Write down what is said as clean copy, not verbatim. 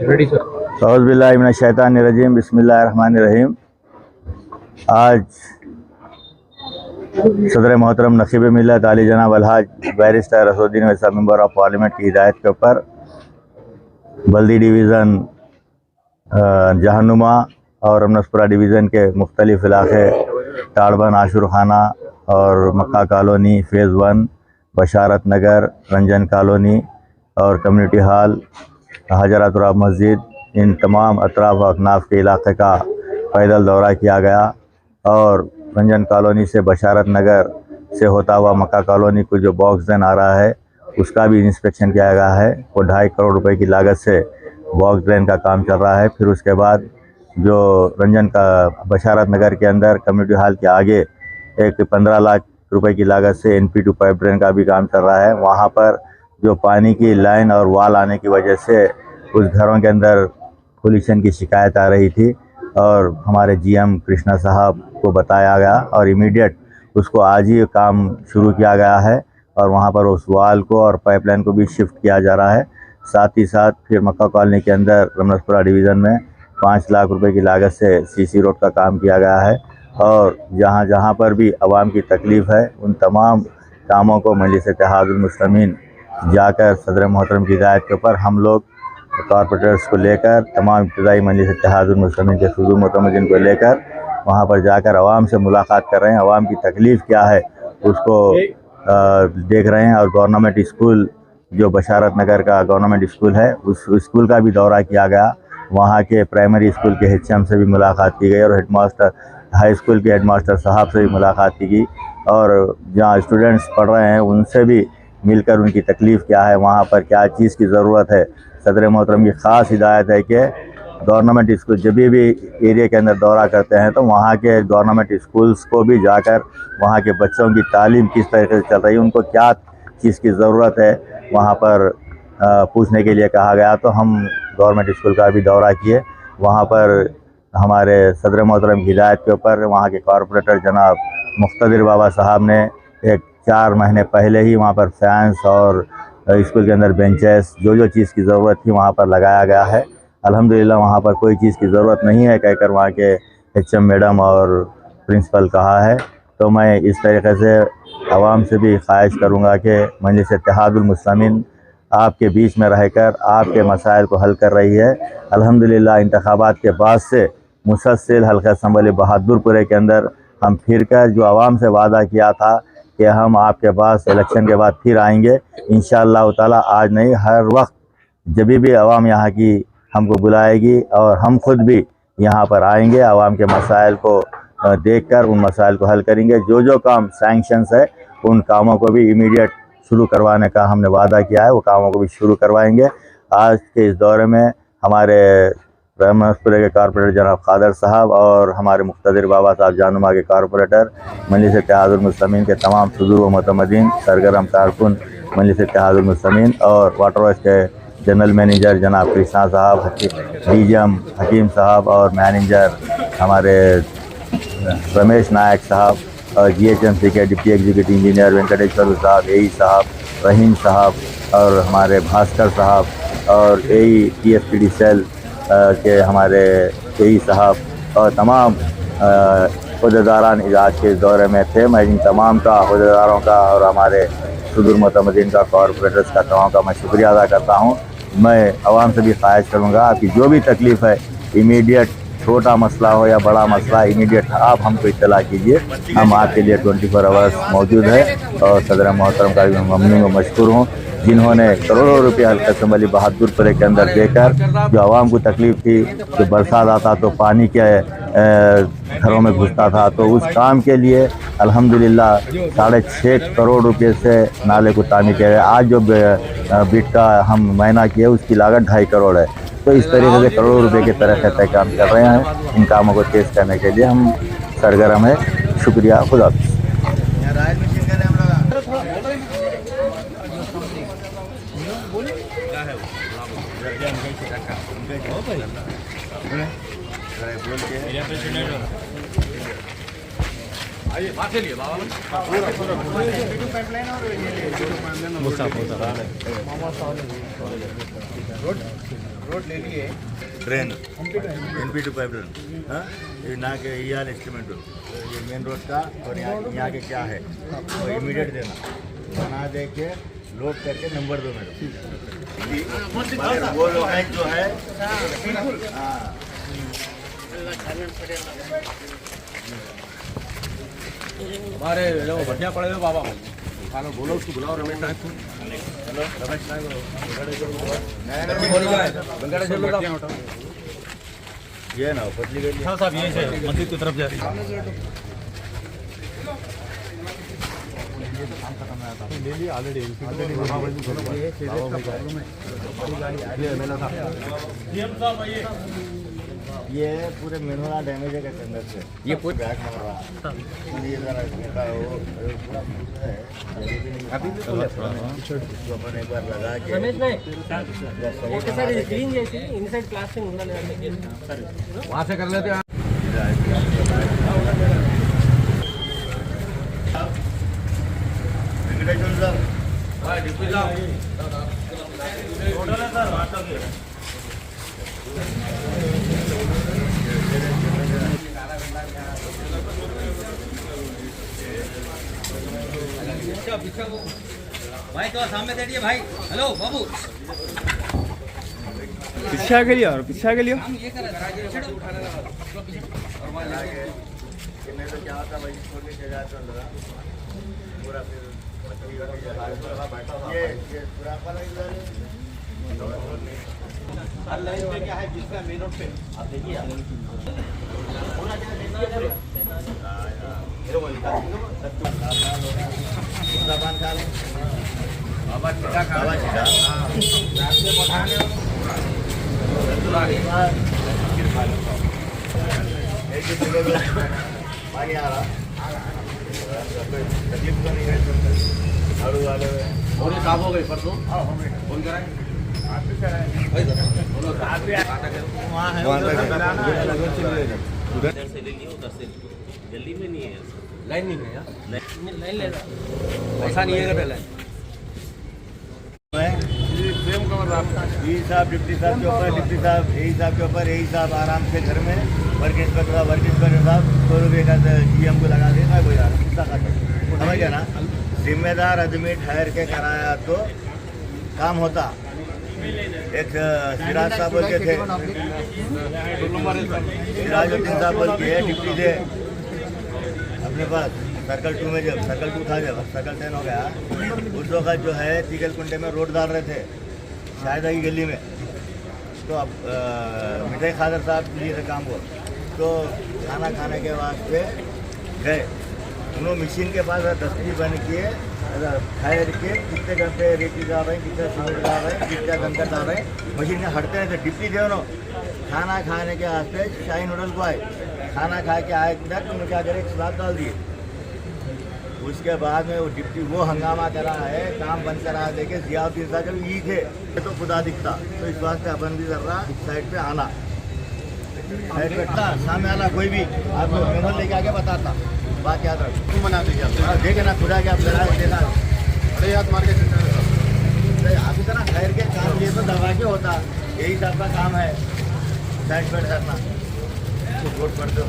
Ready sir. औज़ुबिल्लाहिमिनश्शैतानिर्रजीम बिस्मिल्लाहिर्रहमानिर्रहीम। आज सदर मोहतरम नक़ीब मिल्लत आली जनाब अलहाज बैरिस्टर असदुद्दीन वैसा मेंबर ऑफ पार्लियामेंट की हिदायत के ऊपर बल्दी डिवीज़न जहानुमा और रमनसपुरा डिवीज़न के मुख्तलिफ इलाक़े ताड़बन, आशुर खाना और मक्का कॉलोनी, फ़ेज़ 1, बशारत नगर, रंजन कॉलोनी और कम्युनिटी हॉल, हजरतुर्रब मस्जिद, इन तमाम अतराफ़ व अकनाफ़ के इलाक़े का पैदल दौरा किया गया और रंजन कॉलोनी से बशारत नगर से होता हुआ मक्का कॉलोनी को जो बॉक्स ड्रेन आ रहा है उसका भी इंस्पेक्शन किया गया है। वो 2.5 करोड़ रुपए की लागत से बॉक्स ड्रेन का काम चल रहा है। फिर उसके बाद जो रंजन का बशारत नगर के अंदर कम्युनिटी हॉल के आगे एक 15 लाख रुपए की लागत से NP2 पाइप ड्रेन का भी काम चल रहा है। वहाँ पर जो पानी की लाइन और वाल आने की वजह से उस घरों के अंदर पोल्यूशन की शिकायत आ रही थी और हमारे GM कृष्णा साहब को बताया गया और इमीडिएट उसको आज ही काम शुरू किया गया है और वहाँ पर उस वाल को और पाइपलाइन को भी शिफ्ट किया जा रहा है। साथ ही साथ फिर मक्का कॉलोनी के अंदर रमनसपुरा डिवीज़न में 5 लाख रुपए की लागत से CC रोड का काम किया गया है और जहाँ जहाँ पर भी आवाम की तकलीफ़ है उन तमाम कामों को मजलिस-ए-इत्तेहादुल मुस्लिमीन जाकर सदर मोहतरम की हिदायत के ऊपर हम लोग कॉरपोरेटर्स को लेकर तमाम इब्तिदाई मजलिस-ए-इत्तेहादुल मुस्लिमीन के सुदूर मुतमद्दिन को लेकर वहाँ पर जाकर आवाम से मुलाकात कर रहे हैं। आवाम की तकलीफ़ क्या है उसको देख रहे हैं और गवर्नमेंट स्कूल जो बशारत नगर का गवर्नमेंट स्कूल है उस स्कूल का भी दौरा किया गया। वहाँ के प्राइमरी स्कूल के HM से भी मुलाकात की गई और हेडमास्टर हाई स्कूल के हेडमास्टर साहब से भी मुलाकात की गई और जहाँ स्टूडेंट्स पढ़ रहे हैं उनसे भी मिलकर उनकी तकलीफ़ क्या है, वहाँ पर क्या चीज़ की ज़रूरत है। सदर मोहतरम की ख़ास हिदायत है कि गवर्नमेंट स्कूल जब भी एरिया के अंदर दौरा करते हैं तो वहाँ के गवर्नमेंट स्कूल्स को भी जाकर वहाँ के बच्चों की तालीम किस तरीके से चल रही है, उनको क्या चीज़ की ज़रूरत है, वहाँ पर पूछने के लिए कहा गया। तो हम गवर्नमेंट स्कूल का भी दौरा किए। वहाँ पर हमारे सदर मोहतरम की हिदायत के ऊपर वहाँ के कॉरपोरेटर जनाब मुख्तदिर बाबा साहब ने एक 4 महीने पहले ही वहाँ पर फैंस और स्कूल के अंदर बेंचेस जो चीज़ की ज़रूरत थी वहाँ पर लगाया गया है। अल्हम्दुलिल्लाह वहाँ पर कोई चीज़ की ज़रूरत नहीं है कहकर वहाँ के HM मैडम और प्रिंसिपल कहा है। तो मैं इस तरीके से आवाम से भी ख्वाहिश करूँगा कि मजलिस-ए-इत्तेहादुल मुस्लिमीन आपके बीच में रहकर आपके मसाइल को हल कर रही है। अल्हम्दुलिल्लाह इंतखाबात के बाद से मुसलसल हल्का असम्बली बहादुरपुरे के अंदर हम फिर कर जो आवाम से वादा किया था कि हम आपके पास इलेक्शन के बाद फिर आएंगे इंशाअल्लाह ताला, आज नहीं हर वक्त जब भी आवाम यहाँ की हमको बुलाएगी और हम खुद भी यहाँ पर आएंगे, आवाम के मसाइल को देखकर उन मसाइल को हल करेंगे। जो काम सैंक्शंस है उन कामों को भी इमीडिएट शुरू करवाने का हमने वादा किया है, वो कामों को भी शुरू करवाएंगे। आज के इस दौरे में हमारे रमनसपुरे के कॉरपोरेटर जनाब कादर साहब और हमारे मुख्तदिर बाबा साहब जानुमा के कॉरपोरेटर, मजलिस-ए-इत्तेहादुल मुस्लिमीन के तमाम सुदूर व मुतमद्दिन, सरगर्म कारकुन मजलिस-ए-इत्तेहादुल मुस्लिमीन और वाटर वर्क्स के जनरल मैनेजर जनाब कृष्णा साहब, DGM हकीम साहब और मैनेजर हमारे रमेश नायक साहब और GHMC के डिप्टी एग्जीक्यूटिव इंजीनियर वेंकटेश्वर साहब, AE साहब, रहीम साहब और हमारे भास्कर साहब और AE TFPD सेल के हमारे AE साहब और तमाम अहदेदारान आज के दौरे में थे। मैं इन तमाम का अहदेदारों का और हमारे सुदूर मुतमद्दिन का, कॉरपोरेटर्स का, तमाम का मैं शुक्रिया अदा करता हूँ। मैं आवाम से भी ख्वाहिश करूँगा आपकी जो भी तकलीफ़ है इमीडिएट, छोटा मसला हो या बड़ा मसला, इमीडिएट आप हमको इत्तला कीजिए। हम आपके लिए 24 आवर्स मौजूद है और सदर मोहतरम का भी ममनून व मशकूर हूँ जिन्होंने करोड़ों रुपये हल्का असम्बली बहादुरपुरे के अंदर देकर जो आवाम को तकलीफ़ थी, जो बरसात आता तो पानी के घरों में घुसता था, तो उस काम के लिए अल्हम्दुलिल्लाह 6.5 करोड़ रुपये से नाले को तामीर किया गया। आज जो बिट का हम महीना किए उसकी लागत 2.5 करोड़ है। तो इस तरीके से करोड़ों रुपए के तरह तय काम कर रहे हैं। इन कामों को तेज़ करने के लिए हम सरगर्म है। शुक्रिया, खुदा हाफ़िज़। रोड ले लिए ड्रेन NP2 पाइपलाइन, हाँ ये ना के ER एस्टिमेट ये मेन रोड का और यहाँ के क्या है तो इमीडिएट देना, बना दे के लोड करके नंबर दो मेरे वो लोग जो है हाँ हमारे बढ़िया पड़े हो बाबा खाना बोलो उसको बुलाओ रमेश नायक को। हेलो रमेश नायक ये ना पतली गली साहब ये है मस्जिद की तरफ जा रही ले लिया ऑलरेडी ये पूरे मेनोरा डैमेज है के अंदर से ये पूरे बैग मार रहा ये जरा छोटा वो पूरा है अभी भी तो अपन एक बार लगा के रमेश भाई ओके सर ये ग्रीन जैसी इनसाइड प्लास्टिक उंगला लगा के सर वहाँ से कर लेते हैं भाई तो सामने दे दिए भाई। हेलो बाबू पीछे आ गया और पीछे आ गया हम ये कर रहे थे मैं तो क्या होता भाई छोटे से जाता लगा पूरा फिर ये पूरा वाला इधर हर लाइन पे क्या है जिसका मेन रोड पे आप देखिए बाबा चिटा बाबा चिटा रास्ते पठाने पानी आ रहा तकलीफ तो नहीं है झाड़ू वाले और ये साफ हो गई परसों फोन कराएं वहाँ है उधर से ले लियो, उधर से जल्दी में नहीं है लाइन नहीं है यार लाइन ले रहा ऐसा नहीं है पहले यही साहब डिप्टी साहब के ऊपर डिप्टी साहब यही साहब के ऊपर यही साहब आराम से घर में वर्क इंस्पेक्टर साहब 100 रुपये का GM को लगा देगा कोई समझ गया ना। जिम्मेदार आदमी ठहर के कराया तो काम होता। एक सिराज साहब बोल के थे सिराजुद्दीन साहब बोल के डिप्टी थे अपने पास सर्कल 2 में जब सर्कल 2 था जब सर्कल 10 हो गया उस वक्त जो है तीगल कुंडे में रोड डाल रहे थे शायदा की गली में तो अब मिठाई खादर साहब लिए थे काम को तो खाना खाने के वास्ते गए उन्होंने मशीन के पास दस्ती बन किए ठहर के कितने घंटे रेती डाल रहे हैं कितने सीमेंट डाल रहे हैं कितने दमकर डाल रहे हैं मशीन में हटते नहीं थे डिप्टी थे उन्होंने खाना खाने के वास्ते शाही नूडल को आए खाना खा के आए इधर तो क्या करे एक सलाद डाल दिए उसके बाद में वो डिप्टी वो हंगामा करा है काम बंद करा देखे जियाउद्दीन साहब जब ये थे तो खुदा दिखता तो इस वास्ते अपन भी कर रहा साइड पे आना साइड पे सामने आना कोई भी आप लोग मेमोर लेके आके बताता बात याद रखो बना दीजिए देखे ना खुदा के आप लड़ा देखा अरे याद मार के आप इतना ठहर के काम ये तो दबा के होता यही सबका काम है साइड पर करना तो वोट पड़ते हो